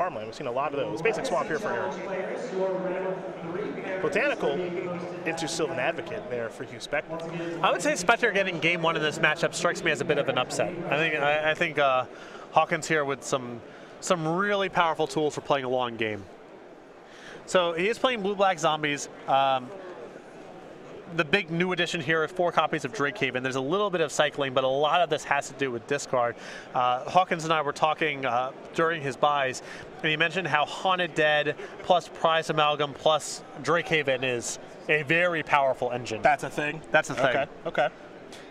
farmland. We've seen a lot of those. Basic swamp here for Eric. Botanical into Sylvan Advocate there for Hugh Spector. I would say Spector getting game 1 in this matchup strikes me as a bit of an upset. I think Hawkins here with some really powerful tools for playing a long game. So he is playing blue-black zombies. The big new addition here is 4 copies of Drakehaven. There's a little bit of cycling, but a lot of this has to do with discard. Hawkins and I were talking during his buys, and he mentioned how Haunted Dead plus Prize Amalgam plus Drakehaven is a very powerful engine. That's a thing? That's a thing. Okay, okay.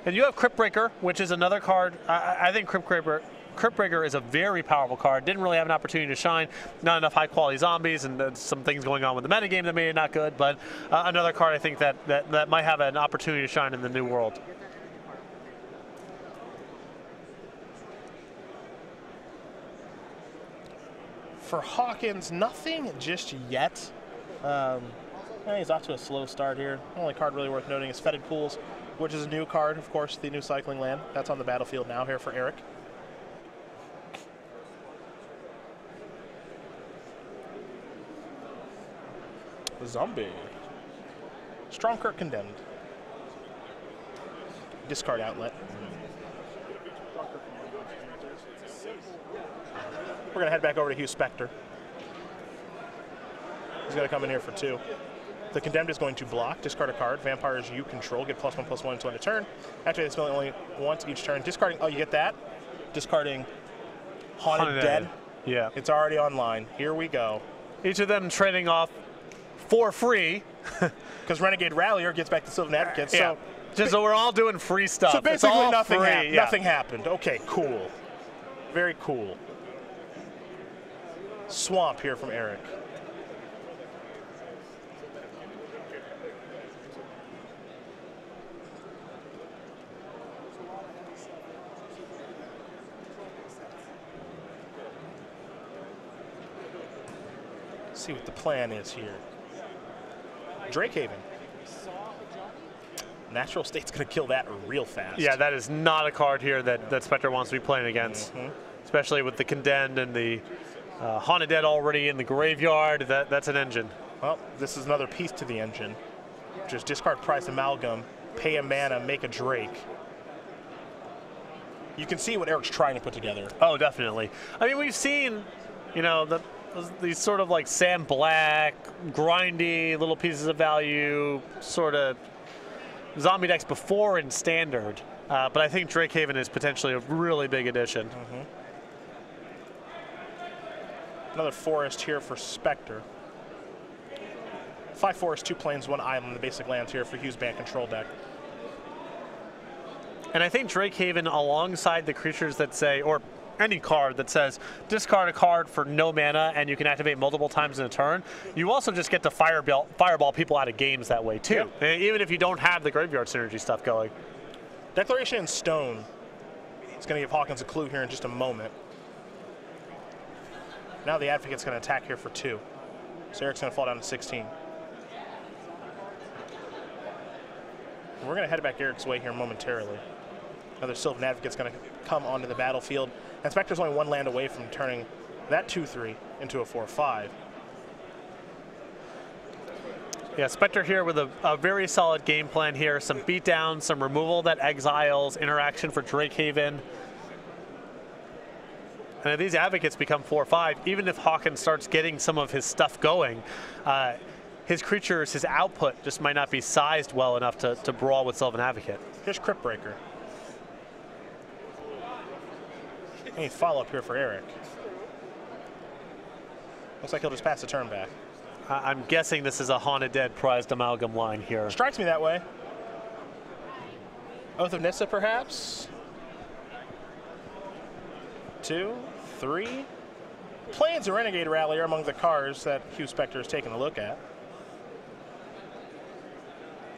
And you have Cryptbreaker, which is another card. I think Cryptbreaker is a very powerful card. Didn't really have an opportunity to shine. Not enough high-quality zombies, and some things going on with the metagame that made it not good. But another card I think that might have an opportunity to shine in the new world. For Hawkins, nothing just yet. He's off to a slow start here. The only card really worth noting is Fetid Pools, which is a new card, of course, the new cycling land. That's on the battlefield now here for Eric. Zombie. Strongkirk Condemned. Discard outlet. We're going to head back over to Hugh Spector. He's going to come in here for 2. The Condemned is going to block, discard a card. Vampires you control get +1/+1 to end a turn. Activate this ability only once each turn. Discarding, oh, you get that? Discarding Haunted Dead. Yeah. It's already online. Here we go. Each of them trading off for free. Because Renegade Rallier gets back to Sylvan Advocate. Yeah. So we're all doing free stuff. So basically nothing, free, nothing happened. Okay, cool. Very cool. Swamp here from Eric. Let's see what the plan is here. Drakehaven. Natural State's going to kill that real fast. Yeah, that is not a card here that Spector wants to be playing against. Especially with the Condemned and the Haunted Dead already in the graveyard. That's an engine. Well, this is another piece to the engine. Just discard Prize Amalgam, pay a mana, make a Drake. You can see what Eric's trying to put together. Oh, definitely. I mean, we've seen, these sort of like Sam Black, grindy little pieces of value sort of zombie decks before in Standard. But I think Drakehaven is potentially a really big addition. Another forest here for Spector. 5 forests, 2 plains, 1 island, the basic lands here for Hugh's Band control deck. And I think Drakehaven, alongside the creatures that say, or any card that says discard a card for no mana and you can activate multiple times in a turn, you also just get to fireball people out of games that way too. Yep. Even if you don't have the graveyard synergy stuff going. Declaration in Stone is going to give Hawkins a clue here in just a moment. Now the Advocate's going to attack here for 2. So Eric's going to fall down to 16. And we're going to head back Eric's way here momentarily. Another Sylvan Advocate's going to come onto the battlefield. And Spector's only 1 land away from turning that 2/3 into a 4/5. Yeah, Spector here with a very solid game plan here. Some beatdown, some removal that exiles, interaction for Drakehaven. And if these Advocates become 4/5, even if Hawkins starts getting some of his stuff going, his creatures, his output just might not be sized well enough to brawl with Sylvan Advocate. Here's Cryptbreaker. Any follow-up here for Eric. Looks like he'll just pass the turn back. I'm guessing this is a Haunted Dead Prized Amalgam line here. Strikes me that way. Oath of Nissa, perhaps? 2, 3. Plains and Renegade Rally are among the cards that Hugh Spector is taking a look at.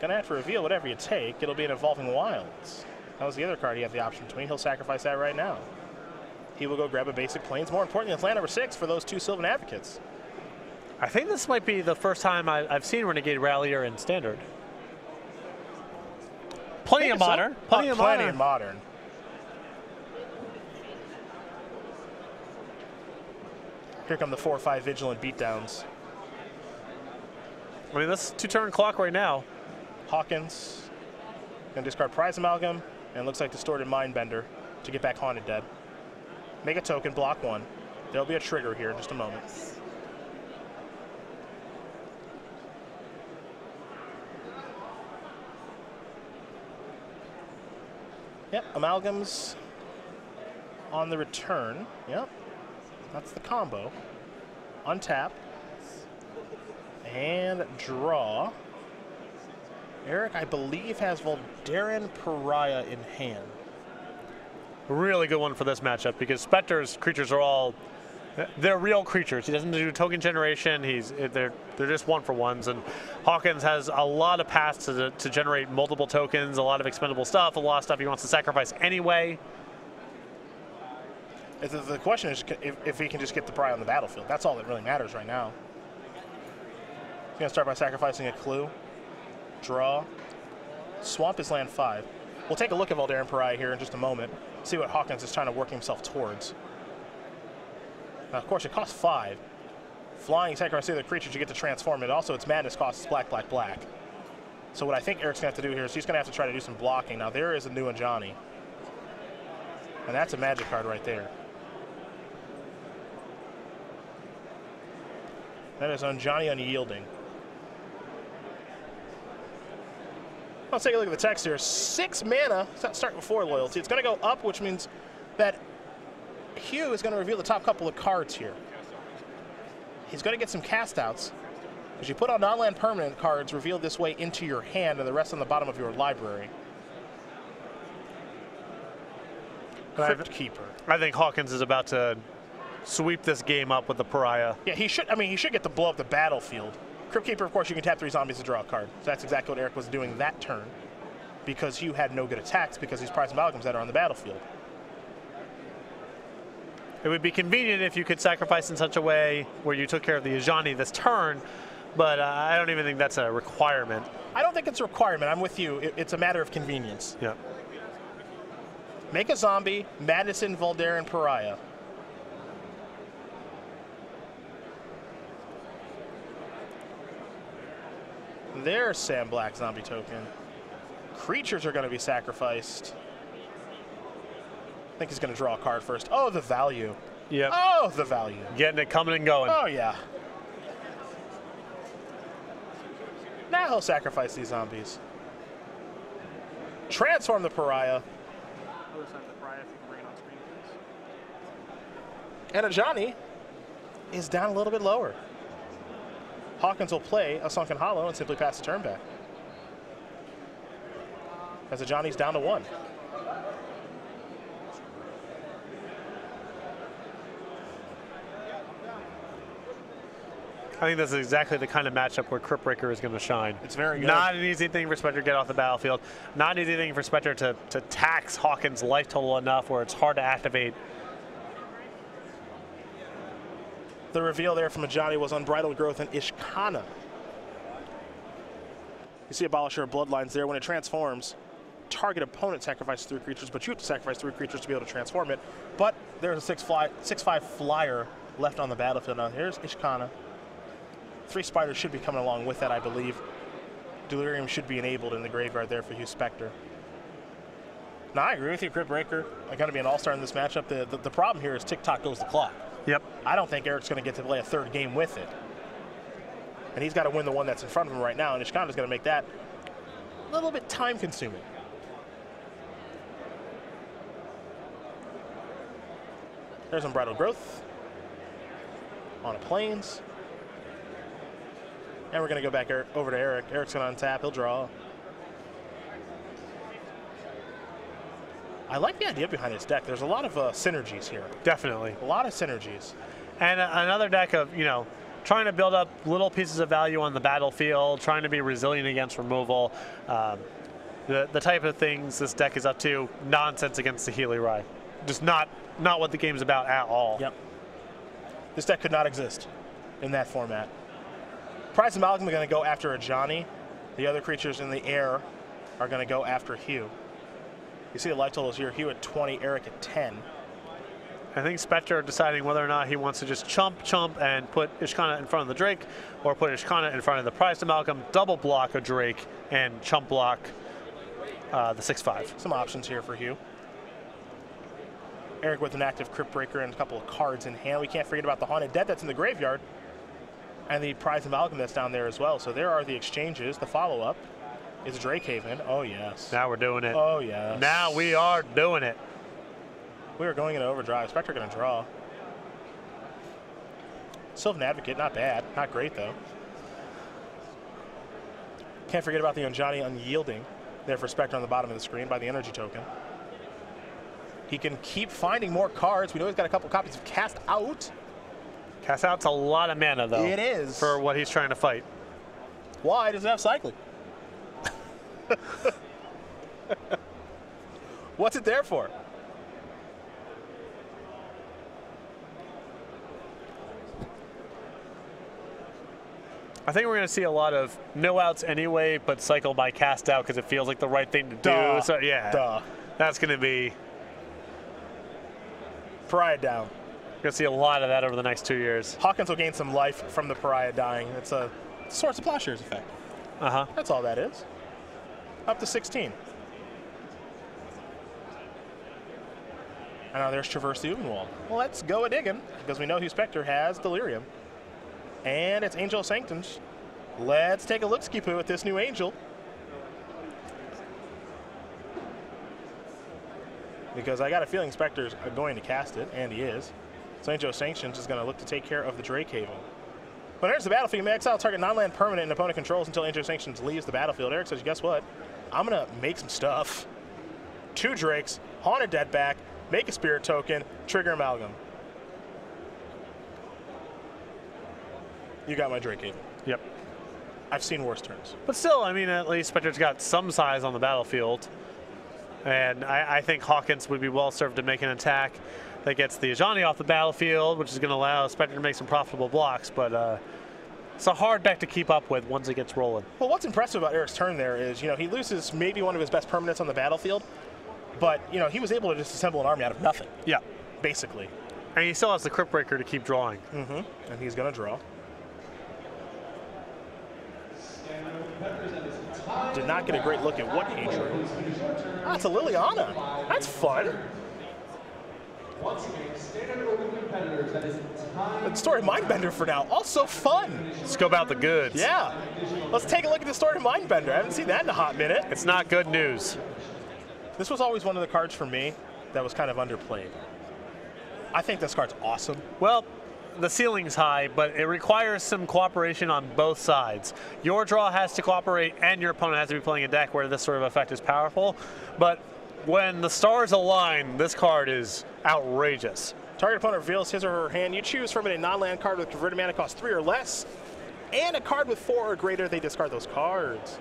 Gonna have to reveal whatever you take. It'll be an Evolving Wilds. That was the other card he had the option between. He'll sacrifice that right now. He will go grab a basic Plains. More importantly, it's land number 6 for those 2 Sylvan Advocates. I think this might be the first time I've seen Renegade Rallier in Standard. Plenty of Modern. Plenty of Modern. Here come the 4-5 Vigilant beatdowns. I mean, this is 2-turn clock right now. Hawkins gonna discard Prize Amalgam, and it looks like Distorted Mindbender to get back Haunted Dead. Make a token, block 1. There'll be a trigger here in just a moment. Yep, Amalgams on the return. Yep, that's the combo. Untap. And draw. Eric, I believe, has Voldaren Pariah in hand. Really good one for this matchup because Spector's creatures are all, they're real creatures. He doesn't do token generation. They're just 1-for-1s, and Hawkins has a lot of paths to generate multiple tokens, a lot of expendable stuff, a lot of stuff he wants to sacrifice anyway. The question is if he can just get the Pariah on the battlefield. That's all that really matters right now. He's going to start by sacrificing a clue. Draw. Swamp his land 5. We'll take a look at Voldaren Pariah here in just a moment. See what Hawkins is trying to work himself towards. Now, of course, it costs 5. Flying, sacrifice the other creature to get to transform it. Also, its madness costs black, black, black. So what I think Eric's going to have to do here is he's going to have to try to do some blocking. Now, there is a new Anjani. And that's a magic card right there. That is Anjani Unyielding. Let's take a look at the text here. 6 mana, start with 4 loyalty. It's going to go up, which means that Hugh is going to reveal the top couple of cards here. He's going to get some cast outs. As you put on non-land permanent cards revealed this way into your hand and the rest on the bottom of your library. Crypt Keeper. I think Hawkins is about to sweep this game up with the Pariah. Yeah, he should. I mean, he should get to blow up the battlefield. Crypt Keeper, of course, you can tap 3 zombies to draw a card. So that's exactly what Eric was doing that turn, because Hugh had no good attacks because these Prize Amalgams that are on the battlefield. It would be convenient if you could sacrifice in such a way where you took care of the Anjani this turn, but I don't even think that's a requirement. I don't think it's a requirement. I'm with you. It's a matter of convenience. Yeah. Make a zombie, Madison, Voldaren Pariah. There's Sam Black zombie token. Creatures are going to be sacrificed. I think he's going to draw a card first. Oh, the value. Yep. Oh, the value. Getting it coming and going. Oh, yeah. Now he'll sacrifice these zombies. Transform the Pariah. And Anjani is down a little bit lower. Hawkins will play a Sunken Hollow and simply pass the turn back. As Anjani's down to 1. I think this is exactly the kind of matchup where Crypt Breaker is going to shine. It's very good. Not an easy thing for Spector to get off the battlefield. Not an easy thing for Spector to tax Hawkins' life total enough where it's hard to activate. The reveal there from Anjani was Unbridled Growth and Ishkana. You see Abolisher of Bloodlines there. When it transforms, target opponent sacrifices 3 creatures, but you have to sacrifice 3 creatures to be able to transform it. But there's a 6/5 flyer left on the battlefield. Now here's Ishkana. 3 spiders should be coming along with that, I believe. Delirium should be enabled in the graveyard there for Hugh Spector. Now, I agree with you, Crypt Breaker. I'm going to be an all-star in this matchup. The problem here is tick-tock goes the clock. Yep. I don't think Eric's going to get to play a 3rd game with it. And he's got to win the one that's in front of him right now, and Ishkana's going to make that a little bit time-consuming. There's Unbridled Growth on a Plains. And we're going to go back over to Eric. Eric's going to untap. He'll draw. I like the idea behind this deck. There's a lot of synergies here. Definitely. A lot of synergies. And another deck of, you know, trying to build up little pieces of value on the battlefield, trying to be resilient against removal. The type of things this deck is up to, nonsense against the Healy Rye. Just not what the game's about at all. Yep. This deck could not exist in that format. Prize Amalgam are going to go after Anjani. The other creatures in the air are going to go after Hugh. You see the life totals here. Hugh at 20, Eric at 10. I think Spector deciding whether or not he wants to just chump, and put Ishkana in front of the Drake, or put Ishkana in front of the prized amalgam, double block a Drake, and chump block the 6/5. Some options here for Hugh. Eric with an active Crypt Breaker and a couple of cards in hand. We can't forget about the Haunted Dead that's in the graveyard, and the prized amalgam that's down there as well. So there are the exchanges. The follow-up is Drake Haven. Oh, yes. Now we're doing it. Oh, yes. Now we are doing it. We are going into overdrive. Spector going to draw. Sylvan Advocate, not bad. Not great, though. Can't forget about the Unjohnny Unyielding there for Spector on the bottom of the screen by the energy token. He can keep finding more cards. We know he's got a couple copies of Cast Out. Cast Out's a lot of mana, though. It is. For what he's trying to fight. Why does it have cycling? What's it there for? I think we're going to see a lot of no outs anyway, but cycle by Cast Out because it feels like the right thing to do. So yeah, that's going to be Pariah down. Going to see a lot of that over the next 2 years. Hawkins will gain some life from the Pariah dying. It's a Swords of Plowshares effect. That's all that is. Up to 16. And now there's Traverse the Ubenwald. Well, let's go a-diggin', because we know Hugh Spector has Delirium. And it's Angel of Sanctums. Let's take a look-ski-poo at this new Angel. Because I got a feeling Spector's going to cast it, and he is. So Angel of Sanctions is going to look to take care of the Drake Haven. When it enters the battlefield, you may exile target non-land permanent and opponent controls until Angel of Sanctions leaves the battlefield. Eric says, guess what? I'm going to make some stuff. 2 Drakes, Haunted Dead back, make a Spirit token, trigger Amalgam. You got my Drake Haven. Yep. I've seen worse turns. But still, I mean, at least Spector's got some size on the battlefield. And I think Hawkins would be well served to make an attack that gets the Ajani off the battlefield, which is going to allow Spector to make some profitable blocks. But it's a hard deck to keep up with once it gets rolling. Well, what's impressive about Eric's turn there is, you know, he loses maybe one of his best permanents on the battlefield, but, you know, he was able to just assemble an army out of nothing. Yeah. Basically. And he still has the Crypt Breaker to keep drawing. And he's going to draw. Did not get a great look at what he drew. That's a Liliana. That's fun. It's Story Mindbender for now. Also fun. Scope out the goods. Yeah. Let's take a look at the Story Mindbender. I haven't seen that in a hot minute. It's not good news. This was always one of the cards for me that was kind of underplayed. I think this card's awesome. Well, the ceiling's high, but it requires some cooperation on both sides. Your draw has to cooperate, and your opponent has to be playing a deck where this sort of effect is powerful. But when the stars align, this card is outrageous. Target opponent reveals his or her hand. You choose from it a non-land card with converted mana cost 3 or less, and a card with 4 or greater. They discard those cards.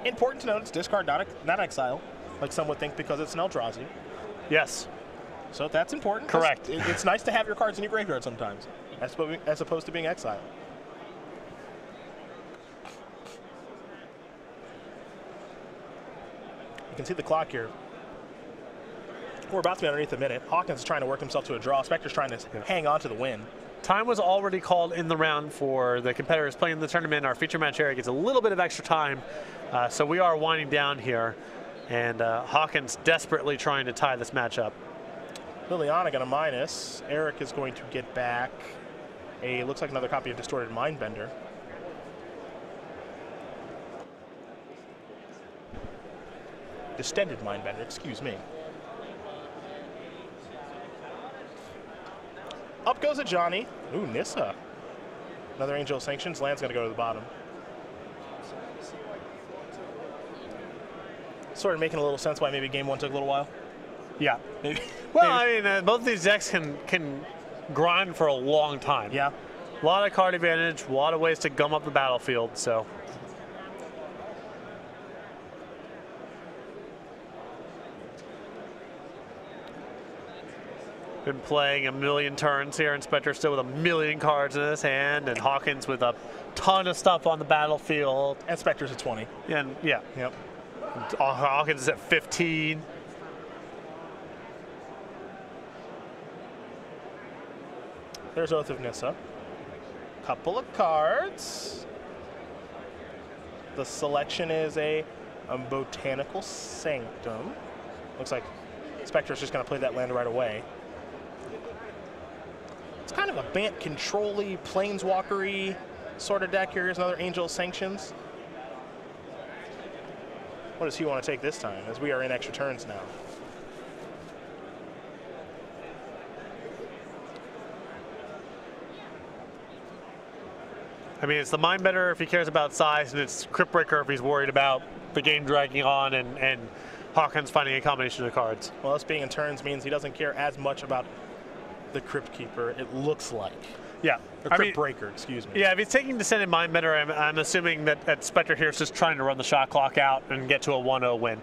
Important to note, it's discard, not exile, like some would think, because it's an Eldrazi. Yes. So that's important. Correct. It's nice to have your cards in your graveyard sometimes, as opposed to being exiled. You can see the clock here. We're about to be underneath a minute. Hawkins is trying to work himself to a draw. Spector's trying to hang on to the win. Time was already called in the round for the competitors playing in the tournament. Our feature match area gets a little bit of extra time, so we are winding down here. And Hawkins desperately trying to tie this matchup. Liliana got a minus. Eric is going to get back a, looks like another copy of Distorted Mindbender. Distended Mindbender, excuse me. Up goes a Johnny. Ooh, Nissa. Another Angel of Sanctions. Land's going to go to the bottom. Sort of making a little sense why maybe game 1 took a little while. Yeah. Maybe. Well, I mean, both of these decks can grind for a long time. Yeah. A lot of card advantage, a lot of ways to gum up the battlefield, so. Been playing a million turns here, and Spector still with a million cards in his hand, and Hawkins with a ton of stuff on the battlefield. And Spector's at 20. And yeah. Yep. Hawkins is at 15. There's Oath of Nissa. Couple of cards. The selection is a Botanical Sanctum. Looks like Spector's just going to play that land right away. It's kind of a Bant control-y, planeswalker-y sort of deck here. Here's another Angel of Sanctions. What does he want to take this time, as we are in extra turns now? I mean, it's the Mind Bender if he cares about size, and it's Crypt Breaker if he's worried about the game dragging on and Hawkins finding a combination of cards. Well, us being in turns means he doesn't care as much about the Crypt Keeper, it looks like. Yeah. Or Crypt Breaker, excuse me. Yeah, if he's taking Descended Mind Bender, I'm assuming that Spector here is just trying to run the shot clock out and get to a 1-0 win.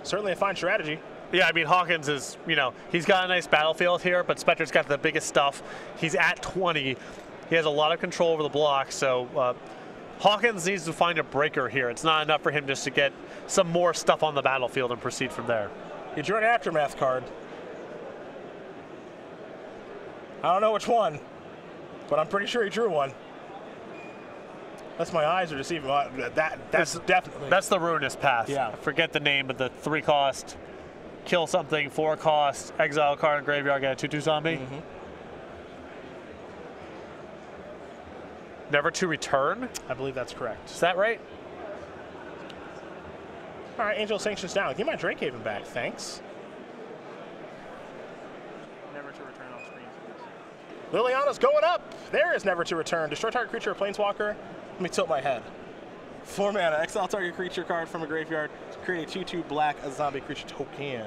Certainly a fine strategy. Yeah, I mean, Hawkins is, you know, he's got a nice battlefield here, but Spector's got the biggest stuff. He's at 20. He has a lot of control over the block, so Hawkins needs to find a breaker here. It's not enough for him just to get some more stuff on the battlefield and proceed from there. You drew an Aftermath card. I don't know which one, but I'm pretty sure he drew one. Unless my eyes are deceiving. That's definitely. That's the Ruinous Path. Yeah. I forget the name, but the 3-cost, kill something, 4-cost, exile a card in graveyard, get a 2/2 zombie. Mm-hmm. Never to return? I believe that's correct. Is that right? All right, Angel Sanctions down. Give my Drakehaven back, thanks. Never to return on screen, please. Liliana's going up. There is Never to Return. Destroy target creature or planeswalker. Let me tilt my head. 4 mana. Exile target creature card from a graveyard. Create a 2/2 black, a zombie creature token.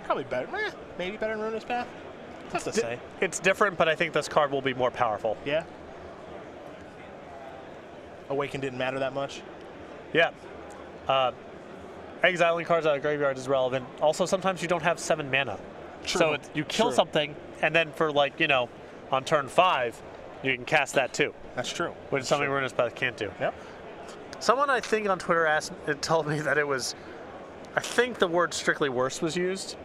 Probably better. Maybe better than Ruinous Path. Tough to say. It's different, but I think this card will be more powerful. Yeah. Awaken didn't matter that much. Yeah. Exiling cards out of graveyard is relevant. Also, sometimes you don't have 7 mana. True. So you kill something, and then for, like, you know, on turn 5, you can cast that too. That's true. Which is something Ruinous Path can't do. Yep. Someone, I think, on Twitter told me that it was, I think the word Strictly Worse was used.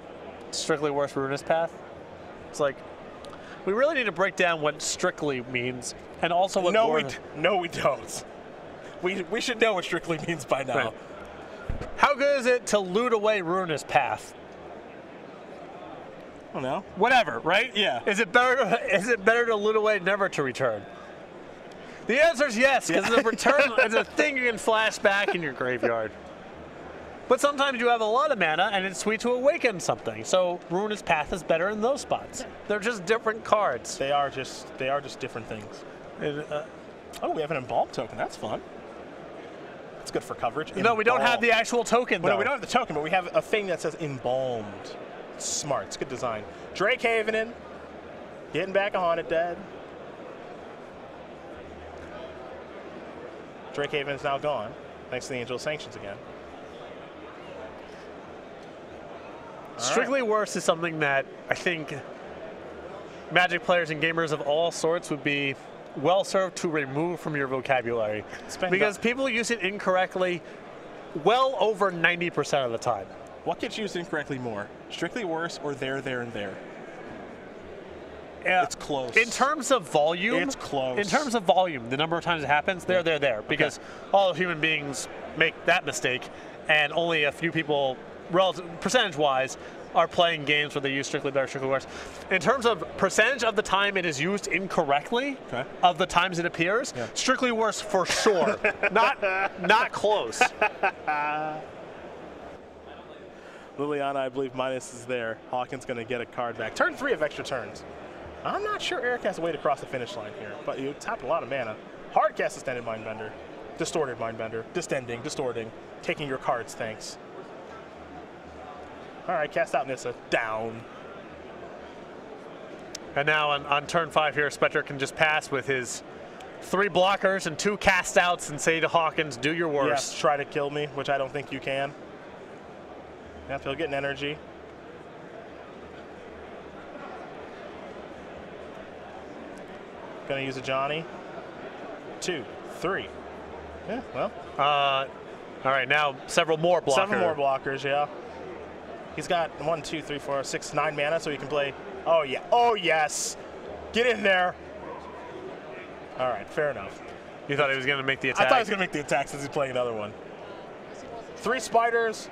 Strictly Worse Ruinous Path. It's like, we really need to break down what strictly means, and also what no, we don't. We should know what strictly means by now. Right. How good is it to loot away Ruinous Path? I don't know. Whatever, right? Yeah. Is it better to loot away Never to Return? The answer is yes, because the return is a thing you can flash back in your graveyard. But sometimes you have a lot of mana, and it's sweet to awaken something. So Ruinous Path is better in those spots. Yeah. They're just different cards. They are just different things. And, oh, we have an Embalm token. That's fun. That's good for coverage. No, we don't have the actual token, though. Well, no, we don't have the token, but we have a thing that says Embalmed. It's smart. It's good design. Drakehaven in. Getting back a Haunted Dead. Drakehaven is now gone, thanks to the Angel of Sanctions again. Strictly Worse is something that I think Magic players and gamers of all sorts would be well served to remove from your vocabulary. Because people use it incorrectly well over 90% of the time. What gets used incorrectly more? Strictly Worse or there, and there? It's close. In terms of volume, it's close. In terms of volume, the number of times it happens, there, because all human beings make that mistake, and only a few people, percentage-wise, are playing games where they use Strictly Better, Strictly Worse. In terms of percentage of the time it is used incorrectly, of the times it appears, Strictly Worse for sure. not close. Liliana, I believe, minus is there. Hawkins going to get a card back. Turn 3 of extra turns. I'm not sure Eric has a way to cross the finish line here, but you tapped a lot of mana. Hard cast Distended Mindbender. Distorted Mindbender. Distending, distorting. Taking your cards, thanks. All right, cast out Nissa. Down. And now on turn 5 here, Spector can just pass with his 3 blockers and 2 cast outs and say to Hawkins, do your worst. Yes, try to kill me, which I don't think you can. Yep, he'll get an energy. Gonna use a Johnny. 2, 3. Yeah, well. All right, now several more blockers. Several more blockers, yeah. He's got 1, 2, 3, 4, 6, 9 mana, so he can play. Oh yeah. Oh yes. Get in there. All right, fair enough. You thought he was going to make the attack? I thought he was going to make the attack since he's playing another one. 3 spiders.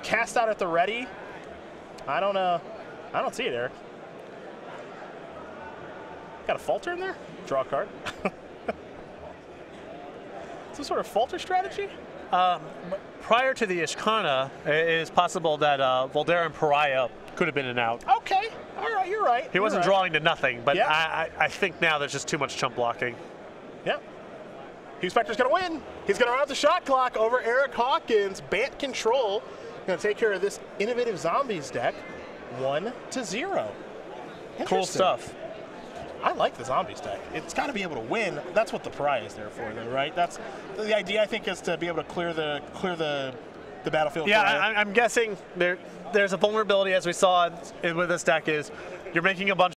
Cast out at the ready. I don't know. I don't see it, Eric. Got a falter in there? Draw a card. Some sort of falter strategy? Prior to the Ishkana, it is possible that Voldaren Pariah could have been an out. Okay. All right, you're right. He wasn't drawing to nothing, but Yeah. I think now there's just too much chump blocking. Yeah. Hugh Spector's going to win. He's going to run out the shot clock over Eric Hawkins. Bant control. Going to take care of this innovative zombies deck. 1-0. Cool stuff. I like the zombies deck. It's got to be able to win. That's what the pry is there for, though, right? That's the idea. I think is to be able to clear the battlefield. Yeah, I'm guessing there's a vulnerability, as we saw with this deck, is you're making a bunch